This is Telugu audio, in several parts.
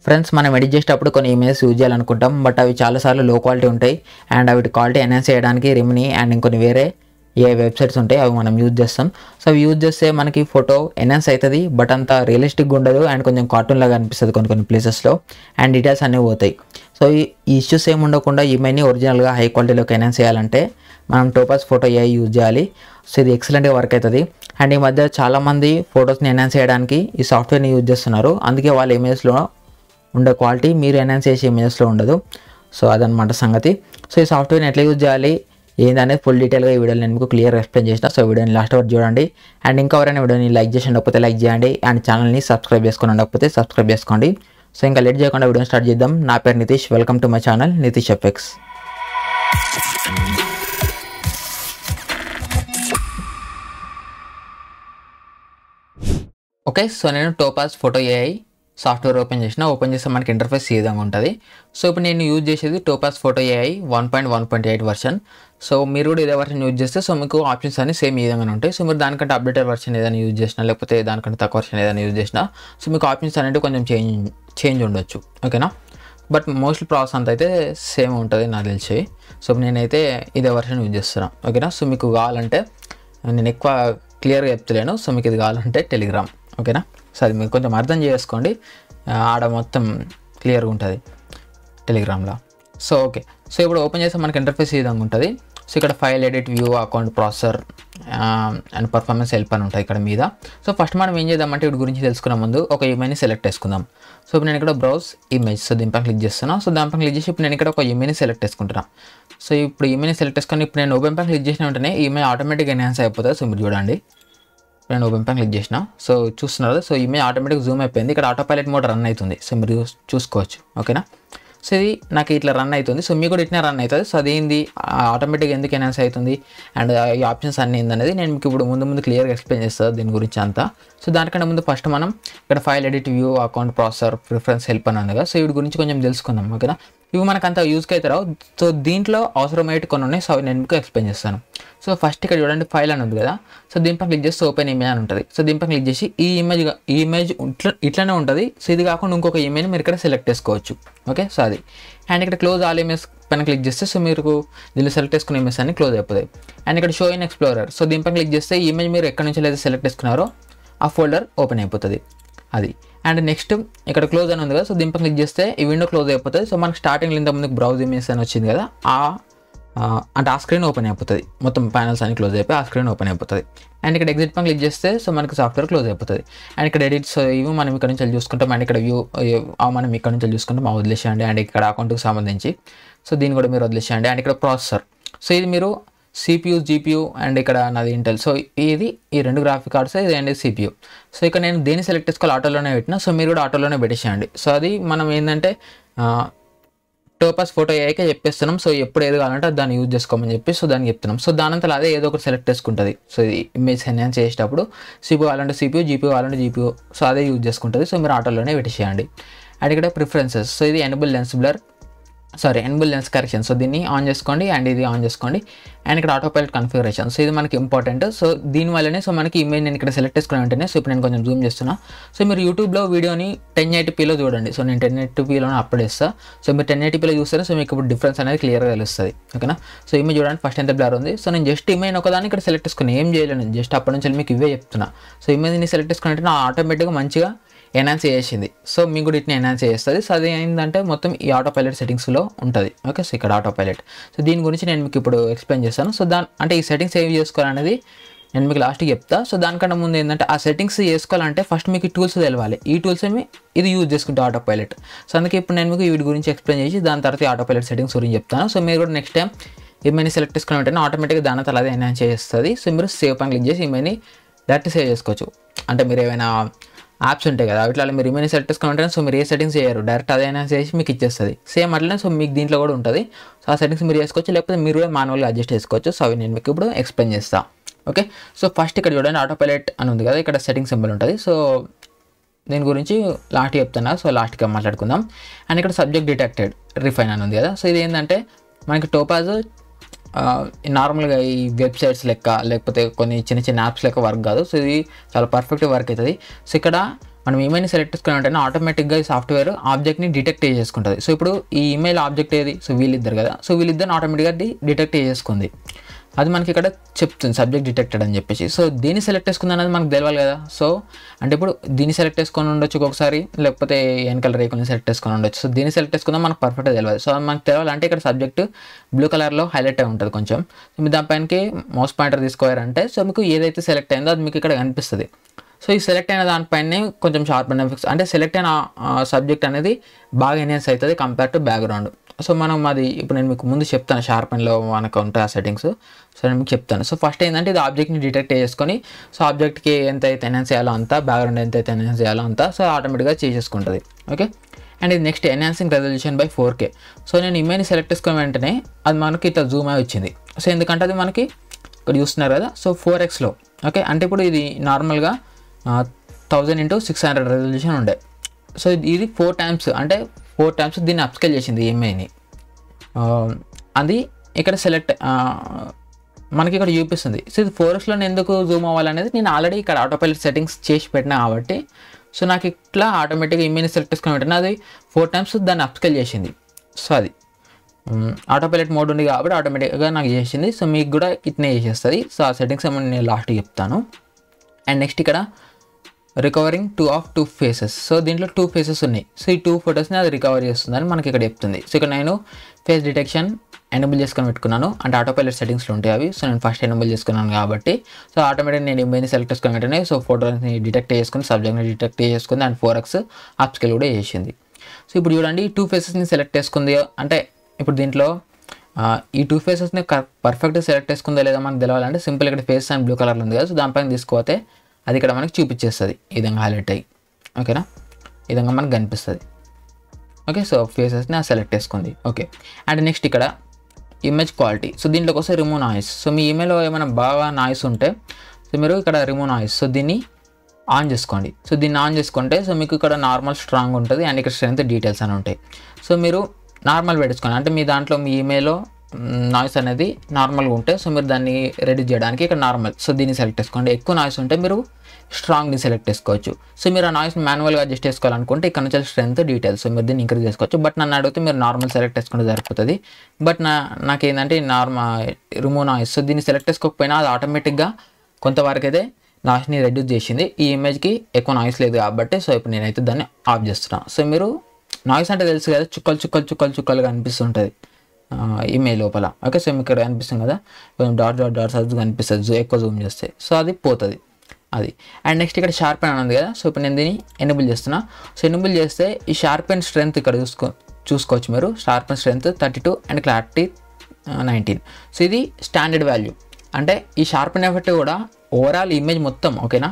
ఫ్రెండ్స్, మనం ఎడిట్ చేసేటప్పుడు కొన్ని ఇమేజెస్ యూజ్ చేయాలనుకుంటాం, బట్ అవి చాలాసార్లు లో క్వాలిటీ ఉంటాయి. అండ్ అవి క్వాలిటీ ఎన్హాన్స్ చేయడానికి రిమిని అండ్ ఇంకొన్ని వేరే వెబ్సైట్స్ ఉంటాయి, అవి మనం యూజ్ చేస్తాం. సో అవి యూజ్ చేస్తే మనకి ఫోటో ఎన్హాన్స్ అవుతుంది, బట్ అంత రియలిస్టిక్గా ఉండదు అండ్ కొంచెం కార్టూన్ లాగా అనిపిస్తుంది కొన్ని ప్లేసెస్లో, అండ్ డీటెయిల్స్ అన్నీ పోతాయి. సో ఈ ఇష్యూస్ ఏమి ఉండకుండా ఇమేజ్ని ఒరిజినల్గా హై క్వాలిటీలోకి ఎన్హాన్స్ చేయాలంటే మనం టోపాజ్ ఫోటో ఏఐ యూజ్ చేయాలి. సో ఇది ఎక్సలెంట్గా వర్క్ అవుతుంది. అండ్ ఈ మధ్య చాలామంది ఫొటోస్ని ఎన్హాన్స్ చేయడానికి ఈ సాఫ్ట్వేర్ని యూజ్ చేస్తున్నారు, అందుకే వాళ్ళ ఇమేజ్లో ఉండే క్వాలిటీ మీరు ఎన్హాన్స్ చేసే ఇమేజెస్లో ఉండదు. సో అదనమాట సంగతి. సో ఈ సాఫ్ట్వేర్ని ఎట్లా యూజ్ చేయాలి ఏందనేది ఫుల్ డీటెయిల్గా ఈ వీడియోని నేను మీకు క్లియర్గా ఎక్స్ప్లెయిన్ చేసిన. సో వీడియోని లాస్ట్ వరకు చూడండి. అండ్ ఇంకా ఎవరైనా వీడియోని లైక్ చేసి ఉండకపోతే లైక్ చేయండి, అండ్ ఛానల్ని సబ్స్క్రైబ్ చేసుకొని ఉండకపోతే సబ్స్క్రైబ్ చేసుకోండి. సో ఇంకా లేట్ చేయకుండా వీడియోని స్టార్ట్ చేద్దాం. నా పేరు Nitish, welcome to my channel Nitish effects. Okay, so నేను Topaz photo AI software open చేస్తే మనకి ఇంటర్ఫేస్ ఈ విధంగా ఉంటుంది. సో ఇప్పుడు నేను యూజ్ చేసేది Topaz photo AI 1.1.8 version. So మీరు కూడా ఇదే వర్షన్ యూజ్ చేస్తే సో మీకు ఆప్షన్స్ అన్ని సేమ్ ఈ విధంగా ఉంటాయి. సో మీరు దానికంటే అప్డేటెడ్ వర్షన్ ఏదైనా యూజ్ చేసినా లేకపోతే దానికంటే తక్కువ వర్షన్ ఏదైనా యూజ్ చేసినా సో మీకు ఆప్షన్స్ అనేవి కొంచెం చేంజ్ ఉండొచ్చు. ఓకేనా, బట్ మోస్ట్లీ ప్రాసెస్ అంతా అయితే సేమ్ ఉంటుంది నాకు తెలిసి. సో నేనైతే ఇదే వర్షన్ యూజ్ చేస్తున్నాను. ఓకేనా, సో మీకు కావాలంటే నేను ఎక్కువ క్లియర్గా చెప్తలేను. సో మీకు ఇది కావాలంటే టెలిగ్రామ్. ఓకేనా, సో అది మీరు కొంచెం అర్థం చేసుకోండి, ఆడ మొత్తం క్లియర్గా ఉంటుంది టెలిగ్రామ్లో. సో ఓకే, సో ఇప్పుడు ఓపెన్ చేస్తే మనకి ఇంటర్ఫేస్ ఈ విధంగా ఉంటుంది. సో ఇక్కడ file edit view account processor and performance help అని ఉంటాయి ఇక్కడ మీద. సో ఫస్ట్ మనం ఏం చేద్దామంటే వీటి గురించి తెలుసుకునే ముందు ఒక ఇమేజ్ని సెలెక్ట్ చేసుకుందాం. సో ఇప్పుడు నేను ఇక్కడ బ్రౌజ్ ఇమేజ్, సో దీనిపైన క్లిక్ చేస్తున్నాను. సో దానిపైన క్లిక్ చేసి ఇప్పుడు నేను ఇక్కడ ఒక ఇమేజ్ని సెలెక్ట్ చేసుకుంటున్నాను. సో ఇప్పుడు ఇమేజ్ని సెలెక్ట్ చేసుకొని ఇప్పుడు నేను ఓపెన్ పైన క్లిక్ చేసిన వెంటనే ఈ ఇమేజ్ ఆటోమేటిక్గా ఎన్హాన్స్ అయిపోతుంది. సో మీరు చూడండి, నేను ఓపెన్ పైన క్లిక్ చేసిన, సో చూస్తున్నారు, సో ఇమేజ్ ఆటోమేటిక్ జూమ్ అయిపోయింది. ఇక్కడ ఆటో పైలట్ మోడ్ రన్ అవుతుంది, సో మీరు చూసుకోవచ్చు. ఓకేనా, సో ఇది నాకు ఇట్లా రన్ అవుతుంది. సో మీకు కూడా ఇట్లా రన్ అవుతుంది. సో అదేంది ఆటోమేటిక్గా ఎందుకు ఎన్హాన్స్ అవుతుంది అండ్ ఈ ఆప్షన్స్ అన్నీ ఏందనేది నేను మీకు ఇప్పుడు ముందు క్లియర్గా ఎక్స్ప్లెయిన్ చేస్తాను దీని గురించి అంతా. సో దానికంటే ముందు ఫస్ట్ మనం ఇక్కడ file edit view account processor preference help అని ఉంది కదా, సో వీటి గురించి కొంచెం తెలుసుకుందాం. ఓకేనా, ఇవి మనకు అంత యూజ్కి అయితే రావు. సో దీంట్లో అవసరమైతే కొన్ని ఉన్నాయి, సో అవి నేను మీకు ఎక్స్ప్లెయిన్ చేస్తాను. సో ఫస్ట్ ఇక్కడ చూడండి ఫైల్ అని ఉంది కదా, సో దీనిపై క్లిక్ చేస్తే ఓపెన్ ఇమేజ్ అని ఉంటుంది. సో దీనిపై క్లిక్ చేసి ఈ ఇమేజ్ ఇట్లానే ఉంటుంది. సో ఇది కాకుండా ఇంకొక ఇమేజ్ మీరు ఇక్కడ సెలెక్ట్ చేసుకోవచ్చు. ఓకే, సో అది అండ్ ఇక్కడ క్లోజ్ ఆల్ ఇమేజ్ పైన క్లిక్ చేస్తే సో మీరు దీనిలో సెలెక్ట్ చేసుకున్న ఇమేజ్ అన్ని క్లోజ్ అయిపోతాయి. అండ్ ఇక్కడ షో ఇన్ ఎక్స్ప్లోరర్, సో దీనిపై క్లిక్ చేస్తే ఈ ఇమేజ్ మీరు ఎక్కడి నుంచి అయితే సెలెక్ట్ చేసుకున్నారో ఆ ఫోల్డర్ ఓపెన్ అయిపోతుంది అది. అండ్ నెక్స్ట్ ఇక్కడ క్లోజ్ అని ఉంది కదా, సో దీనిపై క్లిక్ చేస్తే ఈ విండో క్లోజ్ అయిపోతుంది. సో మనకు స్టార్టింగ్లో ఇంతకుముందు బ్రౌజ్ ఇమేజ్ అని వచ్చింది కదా, అంటే ఆ స్క్రీన్ ఓపెన్ అయిపోతుంది, మొత్తం ప్యానల్స్ అన్ని క్లోజ్ అయిపోయి ఆ స్క్రీన్ ఓపెన్ అయిపోతుంది. అండ్ ఇక్కడ ఎగ్జిట్ పైన క్లిక్ చేస్తే సో మనకి సాఫ్ట్వేర్ క్లోజ్ అయిపోతుంది. అండ్ ఇక్కడ ఎడిట్స్ ఇవి మనం ఇక్కడ నుంచి చూసుకుంటాం. అండ్ ఇక్కడ వ్యూ మనం ఇక్కడ నుంచి చూసుకుంటాం, వదిలేసేయండి. అండ్ ఇక్కడ అకౌంట్కి సంబంధించి సో దీన్ని కూడా మీరు వదిలేసేయండి. అండ్ ఇక్కడ ప్రాసెసర్, సో ఇది మీరు CPU GPU అండ్ ఇక్కడ నాది ఇంటెల్. సో ఇది ఈ రెండు గ్రాఫిక్ కార్డ్స్, ఇది అండ్ CPU. సో ఇక్కడ నేను దేన్ని సెలెక్ట్ చేసుకోవాలి ఆటోలోనే పెట్టినా, సో మీరు కూడా ఆటోలోనే పెట్టేసేయండి. సో అది మనం ఏంటంటే టోపాజ్ ఫోటో ఏఐకే చెప్పేస్తున్నాం. సో ఎప్పుడు ఏది కావాలంటే దాన్ని యూజ్ చేసుకోమని చెప్పి సో దాన్ని చెప్తున్నాం. సో దానంతా అదే ఏదో ఒకటి సెలెక్ట్ చేసుకుంటుంది. సో ఇది ఇమేజ్ ఎన్హాన్స్ చేసేటప్పుడు CPU కావాలంటే CPU, GPU కావాలంటే GPU, సో అదే యూజ్ చేసుకుంటుంది. సో మీరు ఆటోలోనే పెట్టేసేయండి. అండ్ ఇక్కడ ప్రిఫరెన్సెస్, సో ఇది ఎనేబుల్ లెన్స్ కరెక్షన్, సో దీన్ని ఆన్ చేసుకోండి అండ్ ఇది ఆన్ చేసుకోండి. అండ్ ఇక్కడ ఆటో పైలట్ కన్ఫిగరేషన్, సో ఇది మనకి ఇంపార్టెంట్. సో దీనివల్లనే సో మనకి ఇమేజ్ నేను ఇక్కడ సెలెక్ట్ చేసుకున్న వెంటనే సో ఇప్పుడు నేను కొంచెం జూమ్ చేస్తున్నా. సో మీరు యూట్యూబ్లో వీడియోని 1080pలో చూడండి. సో నేను 1080pలోనే అప్లోడ్ చేస్తాను. సో మీరు 1080pలో చూస్తే సో మీకు ఇప్పుడు డిఫరెన్స్ అనేది క్లియర్గా తెలుస్తుంది. ఓకేనా, సో ఇమేజ్ చూడండి ఫస్ట్ ఎంత బ్లర్ ఉంది. సో నేను జస్ట్ ఇమేజ్ ఒకదాన్ని ఇక్కడ సెలెక్ట్ చేసుకుని ఏం చేయలేను, జస్ట్ అప్పటి నుంచి మీకు ఇవే చెప్తున్నా. సో ఇమేజ్ని సెలెక్ట్ చేసుకున్నట్టు నా ఆటోమేటిక్గా మంచిగా ఎన్హాన్స్ చేసింది. సో మీకు కూడా ఇట్లా ఎన్హాన్స్ చేస్తుంది. సో అది ఏంటంటే మొత్తం ఈ ఆటో పైలట్ సెట్టింగ్స్లో ఉంటుంది. ఓకే, సో ఇక్కడ ఆటో పైలట్, సో దీని గురించి నేను మీకు ఇప్పుడు ఎక్స్ప్లెయిన్ చేస్తాను. సో అంటే ఈ సెట్టింగ్స్ ఏవి చేసుకోవాలనేది నేను మీకు లాస్ట్కి చెప్తా. సో దానికన్నా ముందు ఏంటంటే ఆ సెట్టింగ్స్ చేసుకోవాలంటే ఫస్ట్ మీకు ఈ టూల్స్ తెలవాలి. ఈ టూల్స్ ఏమి ఇది యూజ్ చేసుకుంటే ఆటో పైలట్. సో అందుకే ఇప్పుడు నేను మీకు వీటి గురించి ఎక్స్ప్లెయిన్ చేసి దాని తర్వాత ఆటో పైలట్ సెట్టింగ్స్ గురించి చెప్తాను. సో మీరు కూడా నెక్స్ట్ టైం ఇమేజ్ని సెలెక్ట్ చేసుకుని వెంటనే ఆటోమేటిక్గా దాని తర్వాత అదే ఎన్హాన్స్ చేస్తుంది. సో మీరు సేవ్ పైన క్లిక్ చేసి ఇమేజ్ని డైరెక్ట్ సేవ్ చేసుకోవచ్చు. అంటే మీరు ఏమైనా యాప్స్ ఉంటాయి కదా, వీటిలో మీరు ఇమేజ్ సెలెక్ట్ చేసుకుని ఉంటే సో మీరు ఏ సెట్టింగ్స్ చేయరు, డైరెక్ట్ అదైనా చేసి మీకు ఇచ్చేస్తుంది. సేమ్ అట్లనే సో మీకు దీంట్లో కూడా ఉంటుంది. సో ఆ సెట్టింగ్స్ మీరు చేసుకోవచ్చు, లేకపోతే మీరు కూడా మాన్యువల్గా అడ్జస్ట్ చేసుకోవచ్చు. సో అవి నేను మీకు ఇప్పుడు ఎక్స్ప్లెయిన్ చేస్తాను. ఓకే, సో ఫస్ట్ ఇక్కడ చూడండి ఆటో పైలట్ అని ఉంది కదా, ఇక్కడ సెట్టింగ్ సింబల్ ఉంటుంది. సో దీని గురించి లాస్ట్ చెప్తున్నా, సో లాస్ట్గా మాట్లాడుకుందాం. అండ్ ఇక్కడ సబ్జెక్ట్ డిటెక్టెడ్ రిఫైన్ అని ఉంది కదా, సో ఇది ఏంటంటే మనకి టోపాజ్ నార్మల్గా ఈ వెబ్సైట్స్ లెక్క లేకపోతే కొన్ని చిన్న చిన్న యాప్స్ లెక్క వర్క్ కాదు. సో ఇది చాలా పర్ఫెక్ట్గా వర్క్ అవుతుంది. సో ఇక్కడ మనం ఈమెయిల్ని సెలెక్ట్ చేసుకుని వెంటనే ఆటోమేటిక్గా ఈ సాఫ్ట్వేర్ ఆబ్జెక్ట్ని డిటెక్ట్ చేసుకుంటుంది. సో ఇప్పుడు ఈ ఈమెయిల్ ఆబ్జెక్ట్ ఏది, సో వీళ్ళిద్దరు కదా, సో వీళ్ళిద్దరిని ఆటోమేటిక్గా డిటెక్ట్ చేసుకుంది. అది మనకి ఇక్కడ చెప్తుంది సబ్జెక్ట్ డిటెక్టెడ్ అని చెప్పేసి. సో దీన్ని సెలెక్ట్ చేసుకుంది అనేది మనకు తెలియాలి కదా. సో అంటే ఇప్పుడు దీన్ని సెలెక్ట్ చేసుకొని ఉండొచ్చు ఒక్కొక్కసారి, లేకపోతే వెనకాల రేకుల్ని సెలెక్ట్ చేసుకొని ఉండొచ్చు. సో దీన్ని సెలెక్ట్ చేసుకుందాం మనకు పర్ఫెక్ట్గా తెలియదు. సో మనకు తెలియాలంటే ఇక్కడ సబ్జెక్ట్ బ్లూ కలర్లో హైలైట్ అయి ఉంటుంది కొంచెం. సో మీరు దానిపైనకి మౌస్ పాయింటర్ తీసుకోవారంటే సో మీకు ఏదైతే సెలెక్ట్ అయిందో అది మీకు ఇక్కడ కనిపిస్తుంది. సో ఈ సెలెక్ట్ అయిన దానిపైనే కొంచెం షార్ప్ అండ్ ఎఫెక్ట్స్ అంటే సెలెక్ట్ అయిన సబ్జెక్ట్ అనేది బాగా ఎన్హాన్స్ అవుతుంది కంపేర్ టు బ్యాక్గ్రౌండ్. సో మనం అది ఇప్పుడు నేను మీకు ముందు చెప్తాను షార్ప్ అండ్లో మనకు ఉంటాయి ఆ సెట్టింగ్స్. సో నేను మీకు చెప్తాను. సో ఫస్ట్ ఏంటంటే ఇది ఆబ్జెక్ట్ని డిటెక్ట్ చేసుకొని సో ఆబ్జెక్ట్కి ఎంత అయితే ఎన్హాన్స్ చేయాలో అంతా, బ్యాక్గ్రౌండ్ ఎంత అయితే ఎన్హాన్స్ చేయాలో అంతా సో ఆటోమేటిక్గా చేసేసుకుంటుంది. ఓకే, అండ్ ఇది next enhancing resolution by 4K. So నేను ఇమేజ్ని సెలెక్ట్ చేసుకున్న వెంటనే అది మనకి ఇట్లా జూమ్ అయి వచ్చింది. సో ఎందుకంటే అది మనకి ఇక్కడ చూస్తున్నారు కదా, సో 4Xలో. ఓకే, అంటే ఇప్పుడు ఇది నార్మల్గా 1000x600 రెజల్యూషన్ ఉండే. సో ఇది 4 times అంటే 4 times దీన్ని అప్స్కేల్ చేసింది ఈఎంఐని. అది ఇక్కడ సెలెక్ట్ మనకి ఇక్కడ చూపిస్తుంది. సో ఇది 4Xలో ఎందుకు జూమ్ అవ్వాలనేది నేను ఆల్రెడీ ఇక్కడ ఆటోపైలట్ సెట్టింగ్స్ చేసి పెట్టినా కాబట్టి సో నాకు ఇట్లా ఆటోమేటిక్గా ఈమెయిల్ని సెలెక్ట్ చేసుకుని వెంటనే అది 4 times దాన్ని అప్స్కేల్ చేసింది. సో అది ఆటోపైలట్ మోడ్ ఉంది కాబట్టి ఆటోమేటిక్గా నాకు చేసింది. సో మీకు కూడా ఇట్నే చేసేస్తుంది. సో ఆ సెట్టింగ్స్ ఏమో నేను లాస్ట్కి చెప్తాను. అండ్ నెక్స్ట్ ఇక్కడ రికవరింగ్ 2 ఫేసెస్. సో దీంట్లో 2 ఫేసెస్ ఉన్నాయి. సో ఈ 2 ఫొటోస్ని అది రికవర్ చేస్తుందని మనకి ఇక్కడ చెప్తుంది. సో ఇక్కడ నేను ఫేస్ డిటెక్షన్ ఎనేబుల్ చేసుకొని పెట్టుకున్నాను, అంటే ఆటోపైలట్ సెట్టింగ్స్లో ఉంటాయి అవి. సో నేను ఫస్ట్ ఎనేబుల్ చేసుకున్నాను కాబట్టి సో ఆటోమేటిక్ నేను ఇమేజ్ని సెలెక్ట్ చేసుకుని వెంటనే సో ఫోటోని డిటెక్ట్ చేసుకుని సబ్జెక్ట్ని డిటెక్ట్ చేసుకుంది అండ్ 4X అప్స్కేల్ కూడా చేసింది. సో ఇప్పుడు చూడండి ఈ 2 ఫేసెస్ని సెలెక్ట్ చేసుకుంది. అంటే ఇప్పుడు దీంట్లో ఈ 2 ఫేసెస్ని పర్ఫెక్ట్గా సెలెక్ట్ చేసుకుందో లేదా మనకు తెలవాలంటే సింపుల్ ఇక్కడ ఫేస్ అండ్ బ్లూ కలర్లో ఉంది కదా, సో దానిపైన తీసుకోతే అది ఇక్కడ మనకి చూపించేస్తుంది ఈ విధంగా హైలైట్ అయ్యి. ఓకేనా, ఈ విధంగా మనకు కనిపిస్తుంది. ఓకే, సో ఫేసెస్ని సెలెక్ట్ చేసుకుంది. ఓకే, అండ్ నెక్స్ట్ ఇక్కడ ఇమేజ్ క్వాలిటీ. సో దీంట్లోకి వస్తే రిమూవ్ నాయిస్. సో మీ ఈమెయిల్లో ఏమైనా బాగా నాయిస్ ఉంటే సో మీరు ఇక్కడ రిమూవ్ నాయిస్ సో దీన్ని ఆన్ చేసుకోండి. సో దీన్ని ఆన్ చేసుకుంటే సో మీకు ఇక్కడ నార్మల్ స్ట్రాంగ్ ఉంటుంది అండ్ ఇక్కడ స్ట్రెంత్ డీటెయిల్స్ అని ఉంటాయి. సో మీరు నార్మల్ పెట్టుకోండి, అంటే మీ దాంట్లో మీ ఈమెయిల్లో నాయిస్ అనేది నార్మల్గా ఉంటే సో మీరు దాన్ని రెడ్యూస్ చేయడానికి ఇక్కడ నార్మల్ సో దీన్ని సెలెక్ట్ చేసుకోండి. ఎక్కువ నాయిస్ ఉంటే మీరు స్ట్రాంగ్ని సెలెక్ట్ చేసుకోవచ్చు. సో మీరు ఆ నాయిస్ని మాన్యువల్గా అడ్జస్ట్ చేసుకోవాలనుకుంటే ఇక్కడ నుంచి స్ట్రెంత్ డీటెయిల్స్ సో మీరు దీన్ని ఇంక్రీజ్ చేసుకోవచ్చు. బట్ నన్ను అడిగితే మీరు నార్మల్ సెలెక్ట్ చేసుకుంటే సరిపోతుంది. బట్ నాకేంటంటే రిమూవ్ నాయిస్ సో దీన్ని సెలెక్ట్ చేసుకోకపోయినా అది ఆటోమేటిక్గా కొంతవరకు అయితే నాయిస్ని రెడ్యూస్ చేసింది. ఈ ఇమేజ్కి ఎక్కువ నాయిస్ లేదు కాబట్టి సో ఇప్పుడు నేనైతే దాన్ని ఆఫ్ చేస్తున్నాను. సో మీరు నాయిస్ అంటే తెలుసు కదా, చుక్కలుగా అనిపిస్తుంటుంది ఈమెయిల్ లోపల. ఓకే, సో మీకు ఇక్కడ కనిపిస్తుంది కదా కొంచెం డాట్స్ అది కనిపిస్తుంది ఎక్కువ జూమ్ చేస్తే, సో అది పోతుంది అది. అండ్ నెక్స్ట్ ఇక్కడ షార్ప్ అని ఉంది కదా, సో ఇప్పుడు నేను దీన్ని ఎనేబుల్ చేస్తున్నా. సో ఎనేబుల్ చేస్తే ఈ షార్ప్ అండ్ స్ట్రెంత్ ఇక్కడ చూసుకోవచ్చు మీరు. Sharp and strength 32 and clarity 19. So ఇది స్టాండర్డ్ వాల్యూ. అంటే ఈ షార్ప్ అండ్ ఎఫెక్ట్ కూడా ఓవరాల్ ఇమేజ్ మొత్తం ఓకేనా,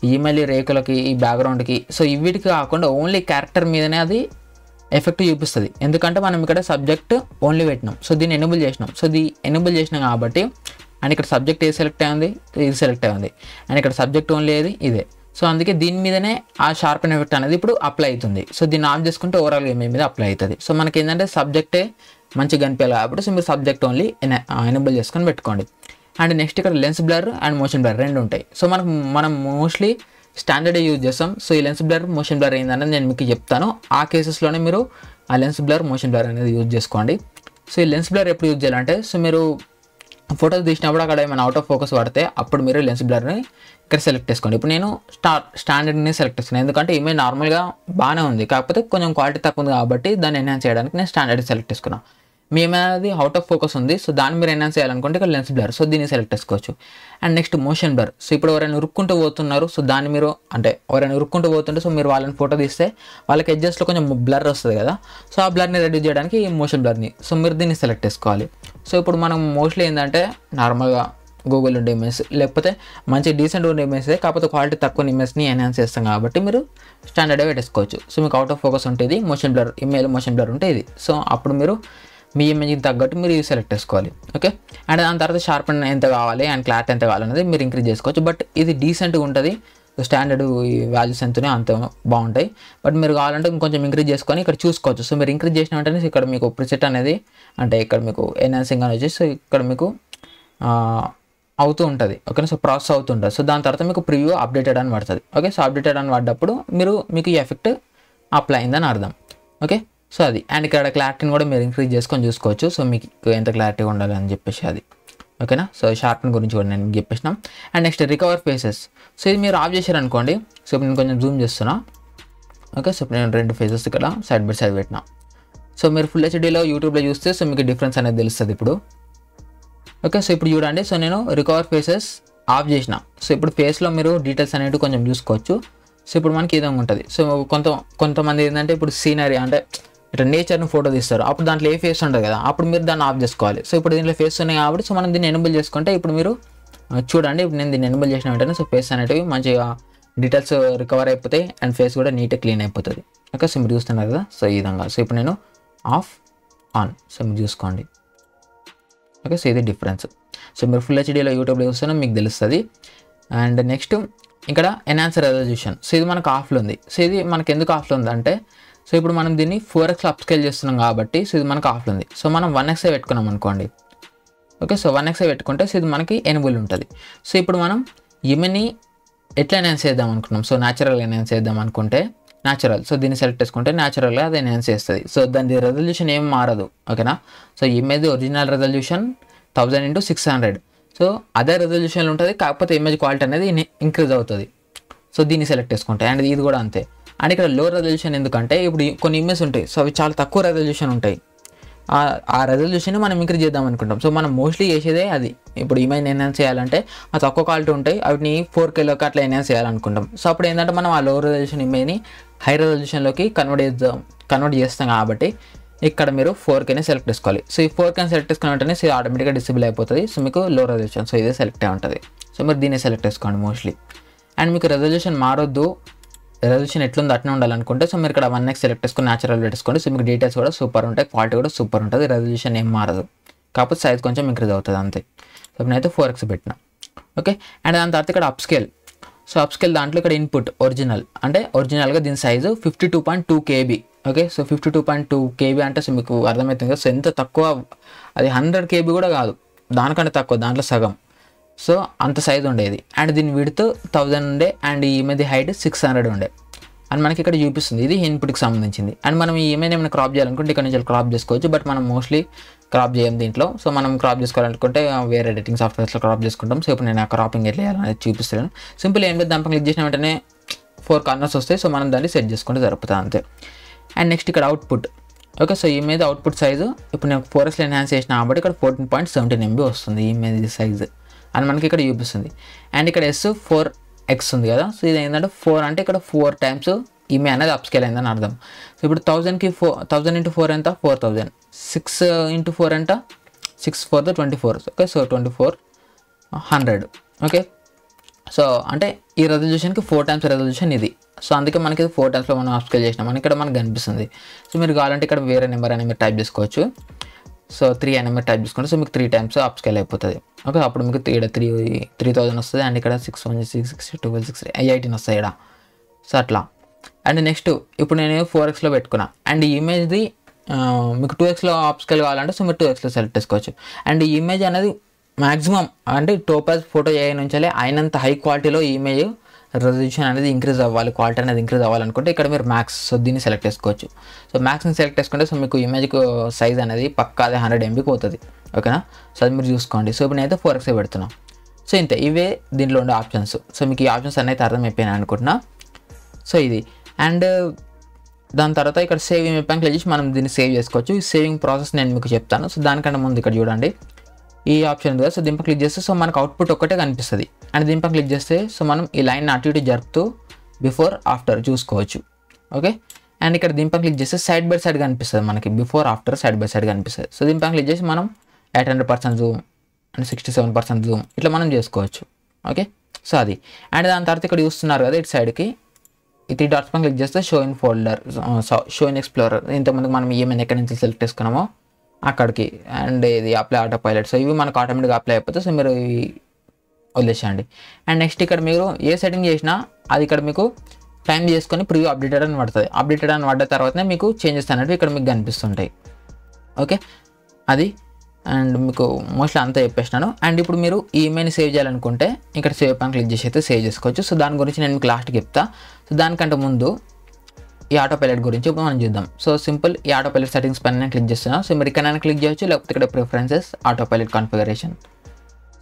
ఈ ఈమెయిల్ రేకులకి ఈ బ్యాక్గ్రౌండ్కి సో వీటికి కాకుండా ఓన్లీ క్యారెక్టర్ మీదనే అది ఎఫెక్ట్ చూపిస్తుంది. ఎందుకంటే మనం ఇక్కడ సబ్జెక్ట్ ఓన్లీ పెట్టినాం, సో దీన్ని ఎనేబుల్ చేసినాం. సో ఇది ఎనేబుల్ చేసినాం కాబట్టి అండ్ ఇక్కడ సబ్జెక్ట్ ఏది సెలెక్ట్ అయ్యింది, ఇది సెలెక్ట్ అయ్యింది అండ్ ఇక్కడ సబ్జెక్ట్ ఓన్లీ ఏది ఇదే. సో అందుకే దీని మీదనే ఆ షార్ప్ అండ్ ఎఫెక్ట్ అనేది ఇప్పుడు అప్లై అవుతుంది. సో దీన్ని ఆఫ్ చేసుకుంటే ఓవరాల్గా ఇమేజ్ మీద అప్లై అవుతుంది. సో మనకి ఏంటంటే సబ్జెక్టే మంచిగా కనిపించాలి కాబట్టి సో మీరు సబ్జెక్ట్ ఓన్లీ ఎనేబుల్ చేసుకొని పెట్టుకోండి. అండ్ నెక్స్ట్ ఇక్కడ lens blur and motion blur రెండు ఉంటాయి. సో మనం మోస్ట్లీ స్టాండర్డ్ యూజ్ చేస్తాం. సో ఈ లెన్స్ బ్లర్ మోషన్ బ్లర్ ఏందనేది నేను మీకు చెప్తాను. ఆ కేసెస్లోనే మీరు ఆ లెన్స్ బ్లర్ మోషన్ బ్లర్ అనేది యూజ్ చేసుకోండి. సో ఈ లెన్స్ బ్లర్ ఎప్పుడు యూజ్ చేయాలంటే సో మీరు ఫోటోస్ తీసినప్పుడు అక్కడ ఏమైనా అవుట్ ఆఫ్ ఫోకస్ పడితే అప్పుడు మీరు లెన్స్ బ్లర్ని ఇక్కడ సెలెక్ట్ చేసుకోండి. ఇప్పుడు నేను స్టాండర్డ్ని సెలెక్ట్ చేసుకున్నాను ఎందుకంటే ఇమేజ్ నార్మల్గా బాగానే ఉంది, కాకపోతే కొంచెం క్వాలిటీ తక్కువ ఉంది కాబట్టి దాన్ని ఎన్హాన్స్ చేయడానికి నేను స్టాండర్డ్ సెలెక్ట్ చేసుకున్నాను. మీ ఏమైనా అవుట్ ఆఫ్ ఫోకస్ ఉంది సో దాన్ని మీరు ఎన్హాన్స్ చేయాలనుకుంటే ఇక్కడ లెన్స్ బ్లర్ సో దీన్ని సెలెక్ట్ చేసుకోవచ్చు. And next motion blur. So ఇప్పుడు ఎవరైనా ఉరుక్కుంటూ పోతున్నారు సో దాన్ని మీరు అంటే ఎవరైనా ఉరుక్కుంటూ పోతుంటే సో మీరు వాళ్ళని ఫోటో తీస్తే వాళ్ళకి ఎడ్జస్ట్లో కొంచెం బ్లర్ వస్తుంది కదా, సో ఆ బ్లర్ని రెడ్యూస్ చేయడానికి ఈ మోషన్ బ్లర్ని సో మీరు దీన్ని సెలెక్ట్ చేసుకోవాలి. సో ఇప్పుడు మనం మోస్ట్లీ ఏంటంటే నార్మల్గా గూగుల్ ఉండే ఇమేజ్ లేకపోతే మంచి డీసెంట్ ఉండే ఇమేజ్ కాకపోతే క్వాలిటీ తక్కువ ఇమేజ్ని ఎన్హాన్స్ చేస్తాం కాబట్టి మీరు స్టాండర్డ్గా పెట్టేసుకోవచ్చు. సో మీకు అవుట్ ఆఫ్ ఫోకస్ ఉంటుంది motion blur, image motion blur ఉంటే ఇది. సో అప్పుడు మీరు మీ ఇమేజ్కి తగ్గట్టు మీరు ఇది సెలెక్ట్ చేసుకోవాలి. ఓకే, అండ్ దాని తర్వాత షార్ప్ ఎంత కావాలి అండ్ క్లారిటీ ఎంత కావాలనేది మీరు ఇంక్రీజ్ చేసుకోవచ్చు. బట్ ఇది డీసెంట్గా ఉంటుంది, స్టాండర్డ్ ఈ వాల్యూస్ ఎంతనే అంత బాగుంటాయి. బట్ మీరు కావాలంటే ఇంకొంచెం ఇంక్రీజ్ చేసుకొని ఇక్కడ చూసుకోవచ్చు. సో మీరు ఇంక్రీజ్ చేసిన వెంటనే ఇక్కడ మీకు ప్రిసెట్ అనేది అంటే ఇక్కడ మీకు ఎన్హాన్సింగ్ అని వచ్చేసి సో ఇక్కడ మీకు అవుతూ ఉంటుంది. ఓకేనా. సో ప్రాసెస్ అవుతుంటుంది. సో దాని తర్వాత మీకు ప్రివ్యూ అప్డేటెడ్ అని పడుతుంది. ఓకే. సో అప్డేటెడ్ అని పడ్డప్పుడు మీకు ఈ ఎఫెక్ట్ అప్లై అయిందని అర్థం. ఓకే. సో అది అండ్ ఇక్కడ క్లారిటీని కూడా మీరు ఇంక్రీజ్ చేసుకొని చూసుకోవచ్చు. సో మీకు ఎంత క్లారిటీగా ఉండాలి అని చెప్పేసి అది. ఓకేనా. సో షార్ప్ని గురించి కూడా నేను చెప్పేసినాం. And next recover faces. So ఇది మీరు ఆఫ్ చేశారనుకోండి. సో ఇప్పుడు నేను కొంచెం జూమ్ చేస్తున్నా. ఓకే. సో ఇప్పుడు నేను 2 ఫేసెస్ ఇక్కడ సైడ్ బై సైడ్ పెట్టినా. సో మీరు ఫుల్ హెచ్డీలో యూట్యూబ్లో చూస్తే సో మీకు డిఫరెన్స్ అనేది తెలుస్తుంది ఇప్పుడు. ఓకే. సో ఇప్పుడు చూడండి. సో నేను రికవర్ ఫేసెస్ ఆఫ్ చేసిన. సో ఇప్పుడు ఫేస్లో మీరు డీటెయిల్స్ అనేవి కొంచెం చూసుకోవచ్చు. సో ఇప్పుడు మనకి ఈ విధంగా ఉంటుంది. సో కొంతమంది ఏంటంటే ఇప్పుడు సీనరీ అంటే ఇట్లా నేచర్ని ఫోటో తీస్తారు. అప్పుడు దాంట్లో ఏ ఫేస్ ఉంటుంది కదా, అప్పుడు మీరు దాన్ని ఆఫ్ చేసుకోవాలి. సో ఇప్పుడు దీంట్లో ఫేస్ ఉన్నాయి కాబట్టి సో మనం దీన్ని ఎనేబుల్ చేసుకుంటే ఇప్పుడు మీరు చూడండి. ఇప్పుడు నేను దీన్ని ఎనేబుల్ చేసిన వెంటనే సో ఫేస్ అనేటివి మంచిగా డీటెయిల్స్ రికవర్ అయిపోతాయి అండ్ ఫేస్ కూడా నీట్గా క్లీన్ అయిపోతుంది. ఓకే. సో మీరు చూస్తున్నారు కదా. సో ఈ విధంగా. సో ఇప్పుడు నేను ఆఫ్ ఆన్. సో మీరు చూసుకోండి. ఓకే. సో ఇది డిఫరెన్స్. సో మీరు ఫుల్ హెచ్డీలో యూట్యూబ్లో చూస్తున్నా మీకు తెలుస్తుంది. అండ్ నెక్స్ట్ ఇక్కడ ఎన్హాన్స్ రెజల్యూషన్. సో ఇది మనకు ఆఫ్లో ఉంది. సో ఇది మనకు ఎందుకు ఆఫ్లో ఉంది అంటే సో ఇప్పుడు మనం దీన్ని 4x అప్స్కేల్ చేస్తున్నాం కాబట్టి సో ఇది మనకు ఆఫ్లో ఉంది. సో మనం 1x పెట్టుకున్నాం అనుకోండి. ఓకే. సో 1x పెట్టుకుంటే సో ఇది మనకి ఎనేబుల్ ఉంటుంది. సో ఇప్పుడు మనం ఇమెని ఎట్లా ఎన్హాన్స్ చేద్దాం అనుకున్నాం. సో న్యాచురల్గా ఎన్హాన్స్ చేద్దాం అనుకుంటే న్యాచురల్. సో దీన్ని సెలెక్ట్ చేసుకుంటే న్యాచురల్గా అది ఎన్హాన్స్ చేస్తుంది. సో దాని రెజల్యూషన్ ఏం మారదు. ఓకేనా. So image original resolution 1000x600. So అదే రెజల్యూషన్లో ఉంటుంది. కాకపోతే ఇమేజ్ క్వాలిటీ అనేది ఇంక్రీజ్ అవుతుంది. సో దీన్ని సెలెక్ట్ చేసుకుంటే అండ్ ఇది కూడా అంతే. అండ్ ఇక్కడ లో రెజల్యూషన్ ఎందుకంటే ఇప్పుడు కొన్ని ఇమేజ్ ఉంటాయి. సో అవి చాలా తక్కువ రెజల్యూషన్ ఉంటాయి. ఆ రెజల్యూషన్ మనం ఇంక్రీజ్ చేద్దాం అనుకుంటాం. సో మనం మోస్ట్లీ చేసేదే అది. ఇప్పుడు ఇమేజ్ ఎన్హాన్స్ చేయాలంటే ఆ తక్కువ క్వాలిటీ ఉంటాయి, వాటిని 4Kలోకి అట్లా ఎన్హాన్స్ చేయాలనుకుంటాం. సో అప్పుడు ఏంటంటే మనం ఆ లో రెజల్యూషన్ ఇమేజ్ని హై రెజల్యూషన్లోకి కన్వర్ట్ చేస్తాం కాబట్టి ఇక్కడ మీరు 4Kని సెలెక్ట్ చేసుకోవాలి. సో ఈ 4Kని సెలెక్ట్ చేసుకున్న వెంటనే సో ఆటోమేటిక్గా డిసేబుల్ అయిపోతుంది. సో మీకు లో రెజల్యూషన్. సో ఇదే సెలెక్ట్ అయి ఉంటుంది. సో మీరు దీన్ని సెలెక్ట్ చేసుకోండి మోస్ట్లీ. అండ్ మీకు రెజల్యూషన్ మారొద్దు, రెజల్యూషన్ ఎట్లుంది అట్నే ఉండాలనుకుంటే సో మీరు ఇక్కడ 1x సెలెక్ట్ చేసుకొని న్యాచురల్ పెట్టుకోండి. సో మీకు డీటెయిల్స్ కూడా సూపర్ ఉంటాయి, క్వాలిటీ కూడా సూపర్ ఉంటుంది, రెజల్యూషన్ ఏం మారదు. కాకపోతే సైజ్ కొంచెం ఇంక్రీజ్ అవుతుంది అంతే. సో నేనైతే 4x పెట్టిన. ఓకే. అండ్ దాని తర్వాత ఇక్కడ అప్స్కేల్. సో అప్స్కేల్ దాంట్లో ఇక్కడ ఇన్పుట్ ఒరిజినల్ అంటే ఒరిజినల్గా దీని size 52.2 KB. Okay. So 52.2 KB అంటే సో మీకు అర్థమవుతుంది కదా. సో ఎంత తక్కువ, అది 100 KB కూడా కాదు, దానికంటే తక్కువ, దాంట్లో సగం. సో అంత సైజ్ ఉండేది. అండ్ దీని విడ్త్ 1000 ఉండే అండ్ ఈ ఇమేజ్ హైట్ 600 ఉండే. అండ్ మనకి ఇక్కడ చూపిస్తుంది ఇది ఇన్పుట్కి సంబంధించింది. అండ్ మనం ఈ ఇమేజ్ ఏమైనా క్రాప్ చేయాలనుకుంటే ఇక్కడ నుంచి క్రాప్ చేసుకోవచ్చు. బట్ మనం మోస్ట్లీ క్రాప్ చేయం దీంట్లో. సో మనం క్రాప్ చేసుకోవాలనుకుంటే వేరే ఎడిటింగ్ సాఫ్ట్వేర్స్లో క్రాప్ చేసుకుంటాం. సో ఇప్పుడు నేను ఆ క్రాపింగ్ ఎట్లా చేయాలనేది చూపిస్తాను. సింపుల్ ఏం లేదు, దాంట్లో క్లిక్ చేసిన వెంటనే 4 కార్నర్స్ వస్తాయి. సో మనం దాన్ని సెట్ చేసుకుంటే సరిపోతుంది అంతే. అండ్ నెక్స్ట్ ఇక్కడ అవుట్పుట్. ఓకే. సో ఈ ఇమేజ్ అవుట్పుట్ సైజు ఇప్పుడు నేను 4xలో ఎన్హాన్స్ చేసిన కాబట్టి ఇక్కడ 14.17 MB వస్తుంది ఈ ఇమేజ్ సైజు అని మనకి ఇక్కడ చూపిస్తుంది. అండ్ ఇక్కడ S4x ఉంది కదా. సో ఇది ఏంటంటే 4 అంటే ఇక్కడ 4 టైమ్స్ ఇమేజ్ అనేది అప్స్కేల్ అయిందని అర్థం. సో ఇప్పుడు 1000 × 4 ఎంత 4000, 6 × 4 ఎంత 6 4 24. ఓకే. సో 2400. ఓకే. సో అంటే ఈ రెజల్యూషన్కి 4 టైమ్స్ రెజల్యూషన్ ఇది. సో అందుకే మనకి 4 టైమ్స్లో మనం అప్స్కేల్ చేసినాం అని ఇక్కడ మనకు కనిపిస్తుంది. సో మీరు కావాలంటే ఇక్కడ వేరే నెంబర్ అని మీరు టైప్ చేసుకోవచ్చు. సో 3 అని మీరు టైప్ చేసుకుంటే సో మీకు 3 టైమ్స్ అప్స్కేల్ అయిపోతుంది. ఓకే. అప్పుడు మీకు 3000 వస్తుంది. అండ్ ఇక్కడ 6 1 6 6 12 6 18 వస్తాయి ఇక్కడ. సో అట్లా. అండ్ నెక్స్ట్ ఇప్పుడు నేను 4xలో పెట్టుకున్నా. అండ్ ఈ ఇమేజ్ది మీకు 2xలో అప్స్కేల్ కావాలంటే సో మీరు 2xలో సెలెక్ట్ చేసుకోవచ్చు. అండ్ ఈ ఇమేజ్ అనేది మ్యాక్సిమం అంటే టోపాజ్ ఫోటో ఏ నుంచి అయినంత హై క్వాలిటీలో ఈ ఇమేజ్ రెజల్యూషన్ అనేది ఇంక్రీజ్ అవ్వాలి, క్వాలిటీ అనేది ఇంక్రీజ్ అవ్వాలనుకుంటే ఇక్కడ మీరు మ్యాక్స్. సో దీన్ని సెలెక్ట్ చేసుకోవచ్చు. సో మ్యాక్స్ని సెలెక్ట్ చేసుకుంటే సో మీకు ఇమేజ్కి సైజ్ అనేది పక్కా అదే 100 MBకి పోతుంది. ఓకేనా. సో అది మీరు చూసుకోండి. సో ఇప్పుడు నేనైతే 4x పెడుతున్నాను. సో ఇంతే, ఇవే దీంట్లో ఉండే ఆప్షన్స్. సో మీకు ఈ ఆప్షన్స్ అనేది అర్థమైపోయినాయి అనుకుంటున్నా. సో ఇది అండ్ దాని తర్వాత ఇక్కడ సేవ్ ఇమేజ్ పైన క్లిక్ చేసి మనం దీన్ని సేవ్ చేసుకోవచ్చు. ఈ సేవింగ్ ప్రాసెస్ నేను మీకు చెప్తాను. సో దానికంటే ముందు ఇక్కడ చూడండి ఈ ఆప్షన్ ఉంది కదా. సో దీనిపై క్లిక్ చేస్తే సో మనకు అవుట్పుట్ ఒక్కటే కనిపిస్తుంది. అండ్ దీనిపై క్లిక్ చేస్తే సో మనం ఈ లైన్ అటు ఇటు జరుపుతూ బిఫోర్ ఆఫ్టర్ చూసుకోవచ్చు. ఓకే. అండ్ ఇక్కడ దీనిపై క్లిక్ చేస్తే సైడ్ బై సైడ్ కనిపిస్తుంది మనకి, before after side by side కనిపిస్తుంది. సో దీనిపై క్లిక్ చేసి మనం 800% జూమ్ అండ్ 67% జూమ్ ఇట్లా మనం చేసుకోవచ్చు. ఓకే. సో అది. అండ్ దాని తర్వాత ఇక్కడ చూస్తున్నారు కదా ఇటు సైడ్కి ఈ 3 డాట్స్ పైన క్లిక్ చేస్తే show in folder, show in explorer. ఇంతకుముందు మనం ఏమైనా ఎక్కడి నుంచి సెలెక్ట్ చేసుకున్నామో అక్కడికి. అండ్ ఇది అప్లై ఆటో పైలట్. సో ఇవి మనకు ఆటోమేటిక్గా అప్లై అయిపోతే సో మీరు ఇవి వదిలేసేయండి. అండ్ నెక్స్ట్ ఇక్కడ మీరు ఏ సెట్టింగ్ చేసినా అది ఇక్కడ మీకు టైం చేసుకొని ప్రివ్యూ అప్డేటెడ్ అని పడుతుంది. అప్డేటెడ్ అని పడ్డ తర్వాతనే మీకు చేంజెస్ అనేవి ఇక్కడ మీకు కనిపిస్తుంటాయి. ఓకే. అది. అండ్ మీకు మోస్ట్లీ అంతా చెప్పేసినాను. అండ్ ఇప్పుడు మీరు ఈ ఇమేజ్ని సేవ్ చేయాలనుకుంటే ఇక్కడ సేవ్ పైన క్లిక్ చేసి అయితే సేవ్ చేసుకోవచ్చు. సో దాని గురించి నేను మీకు లాస్ట్కి చెప్తా. సో దానికంటే ముందు ఈ ఆటో పైలట్ గురించి ఇప్పుడు మనం చూద్దాం. సో సింపుల్ ఈ ఆటో పైలట్ సెట్టింగ్స్ పైన నేను క్లిక్ చేస్తున్నాను. సో మీరు ఇక్కడైనా క్లిక్ చేయొచ్చు, లేకపోతే ఇక్కడ preferences auto pilot configuration,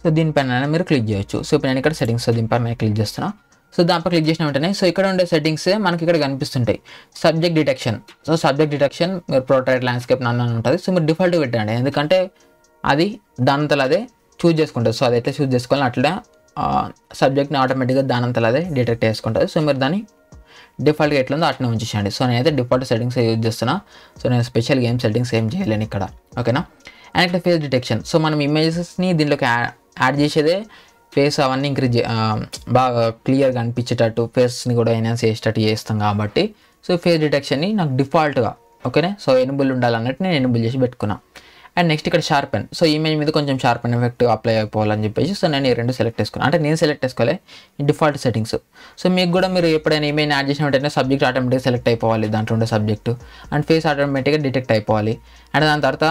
so దీనిపైన మీరు క్లిక్ చేయొచ్చు. సో ఇప్పుడు నేను ఇక్కడ సెట్టింగ్స్ దీనిపైన క్లిక్ చేస్తున్నాను. సో దానిపై క్లిక్ చేసిన వెంటనే సో ఇక్కడ ఉండే సెట్టింగ్స్ మనకి ఇక్కడ కనిపిస్తుంటాయి. Subject detection, so subject detection మీరు పోర్ట్రైట్ ల్యాండ్స్కేప్ నన్ను ఉంటుంది. సో మీరు డిఫాల్ట్ పెట్టండి, ఎందుకంటే అది దానంతలో అదే చూజ్ చేసుకుంటుంది. సో అది ఎట్లా చూజ్ చేసుకోవాలని అట్లా సబ్జెక్ట్ని ఆటోమేటిక్గా దానంతలో అదే డిటెక్ట్ చేసుకుంటుంది. సో మీరు దాన్ని డిఫాల్ట్గా ఎట్లుందో అట్లనే ఉంచేయండి. సో నేనైతే డిఫాల్ట్ సెట్టింగ్స్ యూజ్ చేస్తున్నా. సో నేను స్పెషల్ గేమ్ సెట్టింగ్స్ ఏం చేయలేను ఇక్కడ, ఓకేనా. అండ్ ఇక్కడ ఫేస్ డిటెక్షన్, సో మనం ఇమేజెస్ని దీంట్లోకి యాడ్ చేసేదే ఫేస్ అవన్నీ ఇంక్రీజ్ బాగా క్లియర్గా అనిపించేటట్టు, ఫేస్ని కూడా ఎన్హాన్స్ చేసేటట్టు చేస్తాం కాబట్టి సో ఫేస్ డిటెక్షన్ని నాకు డిఫాల్ట్గా ఓకేనా సో ఎనేబుల్ ఉండాలన్నట్టు నేను ఎనేబుల్ చేసి పెట్టుకున్నా. అండ్ నెక్స్ట్ ఇక్కడ షార్పెన్, సో ఇమేజ్ మీద కొంచెం షార్పెన్ ఎఫెక్ట్ అప్లై అయిపోవాలని చెప్పేసి సో నేను ఈ రెండు సెలెక్ట్ చేసుకున్నాను. అంటే నేను సెలెక్ట్ చేసుకోలే, ఈ డిఫాల్ట్ సెట్టింగ్స్. సో మీకు కూడా మీరు ఎప్పుడైనా ఇమేజ్ యాడ్ చేసిన వెంటనే సబ్జెక్ట్ ఆటోమేటిక్గా సెలెక్ట్ అయిపోవాలి, దాంట్లో ఉండే సబ్జెక్టు అండ్ ఫేస్ ఆటోమేటిక్గా డిటెక్ట్ అయిపోవాలి. అండ్ దాని తర్వాత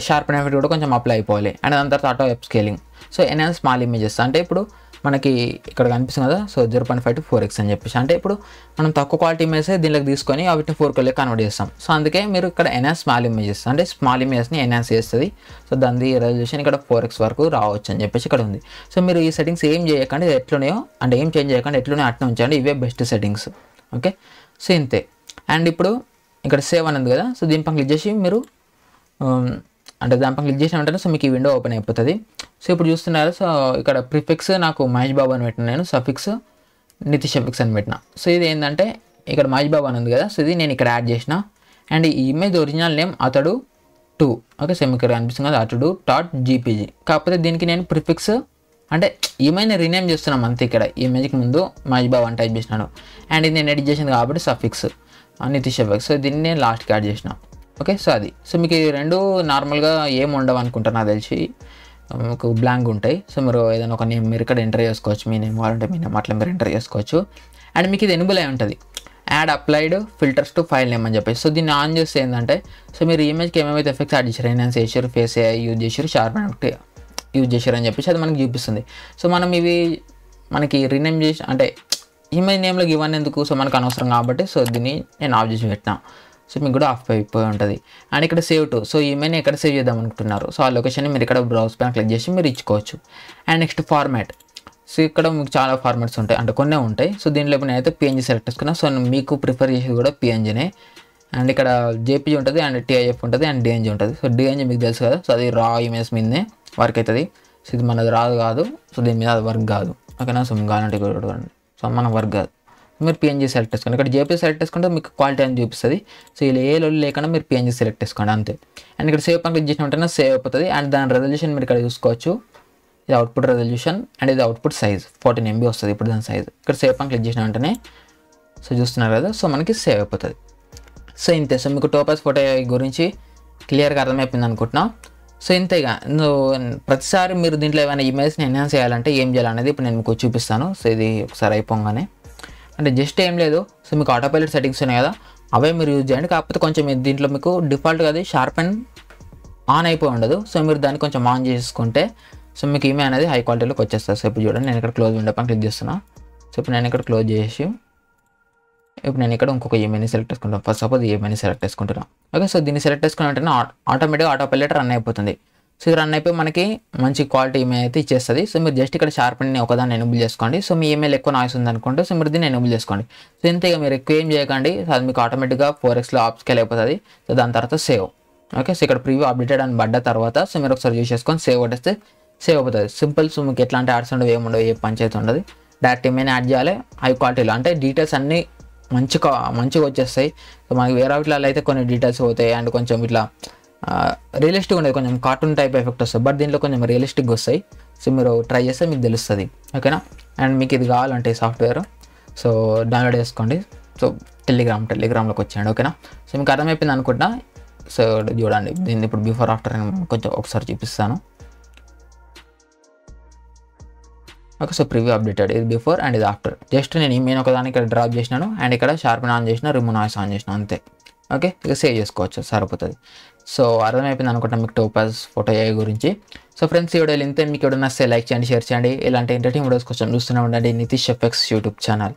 షార్పెన్ ఎఫెక్ట్ కూడా కొంచెం అప్లై అయిపోవాలి. అండ్ దాని తర్వాత auto up scaling, so enhance small images, అంటే ఇప్పుడు మనకి ఇక్కడ కనిపిస్తుంది కదా సో 0.5 to 4x అని చెప్పేసి, అంటే ఇప్పుడు మనం తక్కువ క్వాలిటీ ఇమేజెస్ దీనికి తీసుకొని వాటిని 4K కన్వర్ట్ చేస్తాం. సో అందుకే మీరు ఇక్కడ ఎన్హాన్స్ స్మాల్ ఇమేజెస్, అంటే స్మాల్ ఇమేజెస్ని ఎన్హాన్స్ చేస్తుంది. సో దాని రెజల్యూషన్ ఇక్కడ 4x వరకు రావచ్చు అని చెప్పేసి ఇక్కడ ఉంది. సో మీరు ఈ సెట్టింగ్స్ ఏం చేయకండి, ఎట్లున్నాయో అంటే ఏం చేంజ్ చేయకండి, ఎట్లున్నాయో అట్లా ఉంచండి, ఇవే బెస్ట్ సెట్టింగ్స్, ఓకే. సో ఇంతే. అండ్ ఇప్పుడు ఇక్కడ సేవ్ అనేది కదా, సో దీనిపై క్లిక్ చేసి మీరు అంటే దానిపై క్లిక్ చేసిన వెంటనే సో మీకు ఈ విండో ఓపెన్ అయిపోతుంది. సో ఇప్పుడు చూస్తున్నారు, సో ఇక్కడ ప్రిఫిక్స్ నాకు మహేష్ బాబు అని పెట్టిన, నేను సఫిక్స్ నితీష్ ఎఫిక్స్ అని పెట్టిన. సో ఇది ఏంటంటే ఇక్కడ మహేష్ బాబు అని ఉంది కదా, సో ఇది నేను ఇక్కడ యాడ్ చేసిన. అండ్ ఈ ఇమేజ్ ఒరిజినల్ నేమ్ అతడు 2, ఓకే. సో మీకు ఇక్కడ కనిపిస్తుంది కదా అతడు .jpg, కాకపోతే దీనికి నేను ప్రిఫిక్స్ అంటే ఇమేజ్ని రీనేమ్ చేస్తున్నాం అంతే. ఇక్కడ ఇమేజ్కి ముందు మహేష్ బాబు అని టైప్ చేసినాను. అండ్ ఇది నేను ఎడిట్ చేసింది కాబట్టి సఫిక్స్ నితీష్ ఎఫిక్స్, సో దీన్ని నేను లాస్ట్కి యాడ్ చేసిన, ఓకే. సో అది సో మీకు ఈ రెండు నార్మల్గా ఏం ఉండవు అనుకుంటాను, నాకు తెలిసి మీకు బ్లాంక్ ఉంటాయి. సో మీరు ఏదైనా ఒక నేమ్ మీరు ఇక్కడ ఎంటర్ చేసుకోవచ్చు, మీ నేమ్ కావాలంటే మీ నేమ్ అట్లా మీరు ఎంటర్ చేసుకోవచ్చు. అండ్ మీకు ఇది ఎనేబుల్ అయి ఉంటుంది, add applied filters to file name అని చెప్పేసి. సో దీన్ని ఆన్ చేస్తే ఏంటంటే సో మీరు ఇమేజ్కి ఏమేమైతే ఎఫెక్ట్స్ యాడ్ చేశారు, ఎన్హాన్స్ చేశారు, ఫేస్ యూజ్ చేశారు, షార్ప్ యూజ్ చేశారు అని చెప్పేసి అది మనకి చూపిస్తుంది. సో మనం ఇవి మనకి రీనేమ్ చేసి అంటే ఇమేజ్ నేమ్లో ఇవన్నీ ఎందుకు, సో మనకు అనవసరం కాబట్టి సో దీన్ని నేను ఆఫ్ చేసి పెట్టినా. సో మీకు కూడా ఆఫ్ అయిపోయి ఉంటుంది. అండ్ ఇక్కడ సేవ్ టు, సో ఈమెయిల్ ఎక్కడ సేవ్ చేద్దాం అనుకుంటున్నారు, సో ఆ లొకేషన్ని మీరు ఇక్కడ బ్రౌజ్ పైన క్లిక్ చేసి మీరు ఇచ్చుకోవచ్చు. అండ్ నెక్స్ట్ ఫార్మాట్, సో ఇక్కడ మీకు చాలా ఫార్మాట్స్ ఉంటాయి, అంటే కొన్నే ఉంటాయి. సో దీంట్లో ఇప్పుడు నేనైతే PNG సెలెక్ట్ చేసుకున్నా. సో మీకు ప్రిఫర్ చేసేది కూడా PNGనే. అండ్ ఇక్కడ JPG ఉంటుంది, అండ్ TIF ఉంటుంది, అండ్ DNG ఉంటుంది. సో DNG మీకు తెలుసు కదా, సో అది రా ఇమేజ్ మీదనే వర్క్ అవుతుంది. సో ఇది మనది కాదు, సో దీని మీద అది వర్క్ కాదు, ఓకేనా. సో కావాలంటే సో మన వర్క్ కాదు, మీరు PNG సెలెక్ట్ చేసుకోండి. ఇక్కడ JPG సెలెక్ట్ చేసుకుంటే మీకు క్వాలిటీ అని చూపిస్తుంది. సో ఇలా ఏ లొల్లి లేకుండా మీరు PNG సెలెక్ట్ చేసుకోండి అంతే. అండ్ ఇక్కడ సేవ్ పని క్లిక్ చేసిన వెంటనే సేవ్ అయిపోతుంది. అండ్ దాని రెజల్యూషన్ మీరు ఇక్కడ చూసుకోవచ్చు, ఇది అవుట్పుట్ రెజల్యూషన్ అండ్ ఇది అవుట్పుట్ సైజ్ 14 MB వస్తుంది ఇప్పుడు దాని సైజ్. ఇక్కడ సేవ్ పని క్లిక్ చేసిన వెంటనే సో చూస్తున్నారు కదా, సో మనకి సేవ్ అయిపోతుంది. సో ఇంతే. సో మీకు టోపాజ్ ఫోటో గురించి క్లియర్గా అర్థమైపోయింది అనుకుంటున్నా. సో ఇంతేగా ప్రతిసారి మీరు దీంట్లో ఏమైనా ఇమేజ్ని ఎన్హాన్స్ చేయాలంటే ఏం చేయాలనేది ఇప్పుడు నేను మీకు చూపిస్తాను. సో ఇది ఒకసారి అయిపోగానే అంటే జస్ట్ ఏం లేదు, సో మీకు ఆటో పైలట్ సెట్టింగ్స్ ఉన్నాయి కదా, అవే మీరు యూజ్ చేయండి. కాకపోతే కొంచెం దీంట్లో మీకు డిఫాల్ట్గా అది షార్పెన్ ఆన్ అయిపోయి ఉండదు. సో మీరు దాన్ని కొంచెం ఆన్ చేసుకుంటే సో మీకు ఇమేజ్ అనేది హై క్వాలిటీలోకి వచ్చేస్తుంది. సో ఇప్పుడు చూడండి, నేను ఇక్కడ క్లోజ్ విండో పైన క్లిక్ చేస్తున్నా. సో ఇప్పుడు నేను ఇక్కడ క్లోజ్ చేసి ఇప్పుడు నేను ఇక్కడ ఇంకొక ఇమేజ్ని సెలెక్ట్ చేసుకుంటాను. ఫస్ట్ సపోజ్ ఈ ఇమేజ్ని సెలెక్ట్ చేసుకుంటున్నాను, ఓకే. సో దీన్ని సెలెక్ట్ చేసుకున్న వెంటనే ఆటోమేటిక్గా ఆటో పైలట్ రన్ అయిపోతుంది. సో ఇది రన్ అయిపోయి మనకి మంచి క్వాలిటీ ఇమేజ్ అయితే ఇచ్చేస్తుంది. సో మీరు జస్ట్ ఇక్కడ షార్పెన్ని ఒకదాన్ని ఎనేబుల్ చేసుకోండి. సో మీ ఇమేజ్ ఎక్కువ నాయిస్ ఉందనుకుంటే సో మీరు దీన్ని ఎనేబుల్ చేసుకోండి. సో ఇంతేగా మీరు ఎక్కువ ఏం చేయకండి, సో అది మీకు ఆటోమేటిక్గా 4xలో ఆప్ స్కేల్ అయిపోతుంది. సో దాని తర్వాత సేవ్, ఓకే. సో ఇక్కడ ప్రివ్యూ అప్డేటెడ్ అని పడ్డ తర్వాత సో మీరు ఒకసారి యూస్ చేసుకొని సేవ్ కొట్టేస్తే సేవ్ అయిపోతుంది. సింపుల్. సో మీకు ఎట్లాంటి యాడ్స్ ఉండవు, ఏముండవు, ఏ పంచాయతీ ఉండదు. డైరెక్ట్ ఇమేజ్ యాడ్ చేయాలి హై క్వాలిటీలో, అంటే డీటెయిల్స్ అన్నీ మంచిగా వచ్చేస్తాయి. సో మనకి వేరే వాటిలో అయితే కొన్ని డీటెయిల్స్ పోతాయి అండ్ కొంచెం ఇట్లా రియలిస్టిక్ ఉండేది, కొంచెం కార్టూన్ టైప్ ఎఫెక్ట్ వస్తుంది. బట్ దీంట్లో కొంచెం రియలిస్టిక్గా వస్తాయి. సో మీరు ట్రై చేస్తే మీకు తెలుస్తుంది, ఓకేనా. అండ్ మీకు ఇది కావాలంటే సాఫ్ట్వేర్ సో డౌన్లోడ్ చేసుకోండి. సో టెలిగ్రామ్లోకి వచ్చేయండి, ఓకేనా. సో మీకు అర్థమైపోయింది అనుకుంటా. సో చూడండి, దీన్ని ఇప్పుడు బిఫోర్ ఆఫ్టర్ కొంచెం ఒకసారి చూపిస్తాను, ఓకే. సో ప్రివ్యూ అప్డేటెడ్, ఇది బిఫోర్ అండ్ ఇది ఆఫ్టర్. జస్ట్ నేను ఒకదానికి ఇక్కడ డ్రాప్ చేసినాను అండ్ ఇక్కడ షార్పెన్ ఆన్ చేసిన, రిమూవ్ నాయిస్ ఆన్ చేసిన, అంతే. ఓకే, ఇక సేవ్ చేసుకోవచ్చు, సరిపోతుంది. సో అర్థమైపోయింది అనుకుంటా మీకు టోపాజ్ ఫోటో ఏఐ గురించి. సో ఫ్రెండ్స్, ఈ వీడియోలు ఇంతే. మీకు ఎవరైనా నచ్చితే లైక్ చేయండి, షేర్ చేయండి. ఇలాంటి ఎంటర్టైన్ వీడియోస్ కోసం చూస్తూనే ఉండండి నితీష్ ఎఫెక్ట్స్ యూట్యూబ్ ఛానల్.